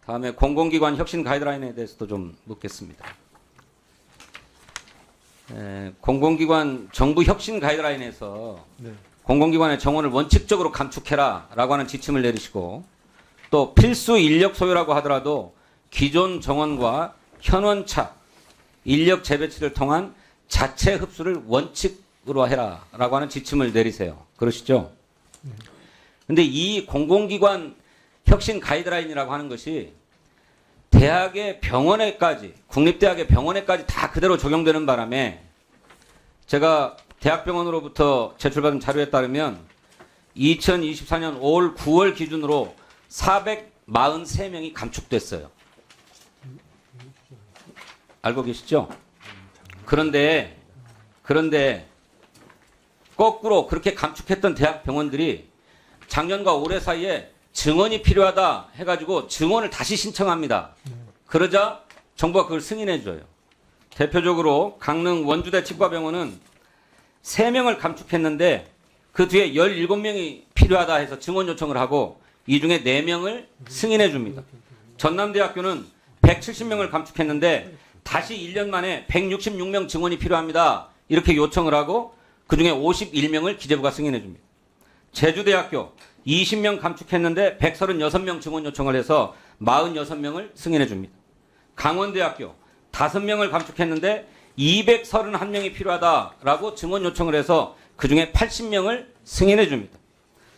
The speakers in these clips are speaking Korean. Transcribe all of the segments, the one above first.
다음에 공공기관 혁신 가이드라인에 대해서도 좀 묻겠습니다. 공공기관 정부 혁신 가이드라인에서 네. 공공기관의 정원을 원칙적으로 감축해라라고 하는 지침을 내리시고 또 필수 인력 소요라고 하더라도 기존 정원과 현원차 인력 재배치를 통한 자체 흡수를 원칙으로 해라라고 하는 지침을 내리세요. 그러시죠? 근데 이 공공기관 혁신 가이드라인이라고 하는 것이 대학의 병원에까지, 국립대학의 병원에까지 다 그대로 적용되는 바람에 제가 대학병원으로부터 제출받은 자료에 따르면 2024년 5월, 9월 기준으로 443명이 감축됐어요. 알고 계시죠? 그런데 거꾸로 그렇게 감축했던 대학병원들이 작년과 올해 사이에 증원이 필요하다 해가지고 증원을 다시 신청합니다. 그러자 정부가 그걸 승인해줘요. 대표적으로 강릉 원주대 치과병원은 3명을 감축했는데 그 뒤에 17명이 필요하다 해서 증원 요청을 하고 이 중에 4명을 승인해줍니다. 전남대학교는 170명을 감축했는데 다시 1년 만에 166명 증원이 필요합니다. 이렇게 요청을 하고 그 중에 51명을 기재부가 승인해줍니다. 제주대학교 20명 감축했는데 136명 증원 요청을 해서 46명을 승인해줍니다. 강원대학교 5명을 감축했는데 231명이 필요하다라고 증원 요청을 해서 그 중에 80명을 승인해줍니다.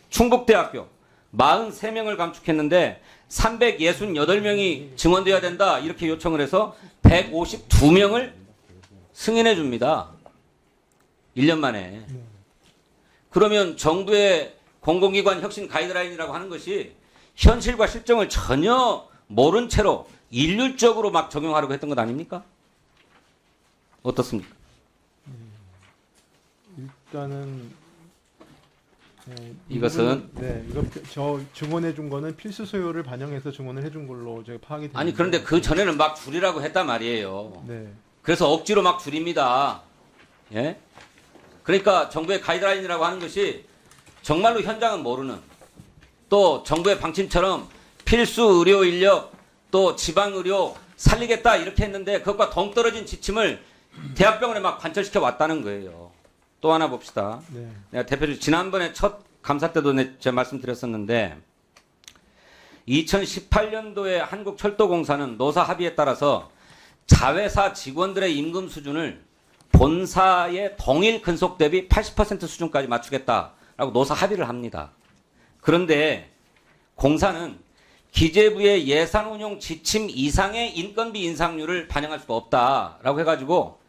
충북대학교 43명을 감축했는데 368명이 증원돼야 된다 이렇게 요청을 해서 152명을 승인해줍니다. 1년 만에. 그러면 정부의 공공기관 혁신 가이드라인이라고 하는 것이 현실과 실정을 전혀 모른 채로 일률적으로 막 적용하려고 했던 것 아닙니까? 어떻습니까? 일단은 이것은 이거 저 증원해 준 거는 필수 소요를 반영해서 증원을 해준 걸로 제가 파악이 됩니다. 아니 그런데 그 전에는 막 줄이라고 했단 말이에요. 네. 그래서 억지로 막 줄입니다. 예? 그러니까 정부의 가이드라인이라고 하는 것이 정말로 현장은 모르는 또 정부의 방침처럼 필수 의료 인력 또 지방 의료 살리겠다 이렇게 했는데 그것과 동떨어진 지침을 대학병원에 막 관철시켜 왔다는 거예요. 또 하나 봅시다. 네. 내가 대표적으로 지난번에 첫 감사 때도 제가 말씀드렸었는데 2018년도에 한국철도공사는 노사 합의에 따라서 자회사 직원들의 임금 수준을 본사의 동일 근속 대비 80% 수준까지 맞추겠다라고 노사 합의를 합니다. 그런데 공사는 기재부의 예산 운용 지침 이상의 인건비 인상률을 반영할 수가 없다라고 해가지고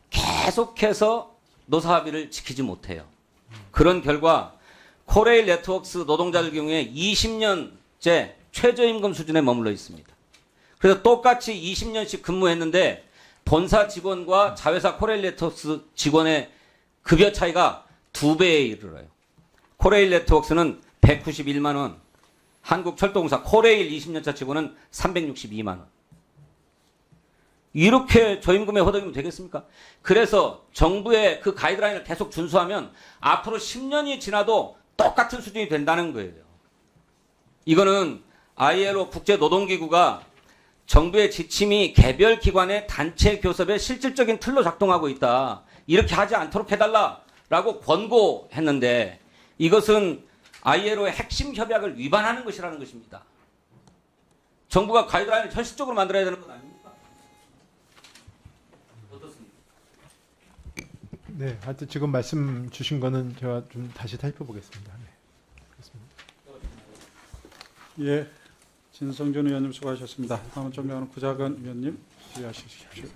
계속해서 노사 합의를 지키지 못해요. 그런 결과 코레일 네트워크스 노동자들 경우에 20년째 최저임금 수준에 머물러 있습니다. 그래서 똑같이 20년씩 근무했는데 본사 직원과 자회사 코레일 네트워크스 직원의 급여 차이가 2배에 이르러요. 코레일 네트워크스는 191만 원, 한국철도공사 코레일 20년차 직원은 362만 원. 이렇게 저임금에 허덕이면 되겠습니까? 그래서 정부의 그 가이드라인을 계속 준수하면 앞으로 10년이 지나도 똑같은 수준이 된다는 거예요. 이거는 ILO 국제노동기구가 정부의 지침이 개별 기관의 단체 교섭의 실질적인 틀로 작동하고 있다. 이렇게 하지 않도록 해달라라고 권고했는데 이것은 ILO의 핵심 협약을 위반하는 것이라는 것입니다. 정부가 가이드라인을 현실적으로 만들어야 되는 건 아닙니까? 어떻습니까? 네, 하여튼 지금 말씀 주신 거는 제가 좀 다시 살펴보겠습니다. 네. 그렇습니다. 예, 진성준 의원님 수고하셨습니다. 다음은 존경하는 구자근 의원님 질의하십시오.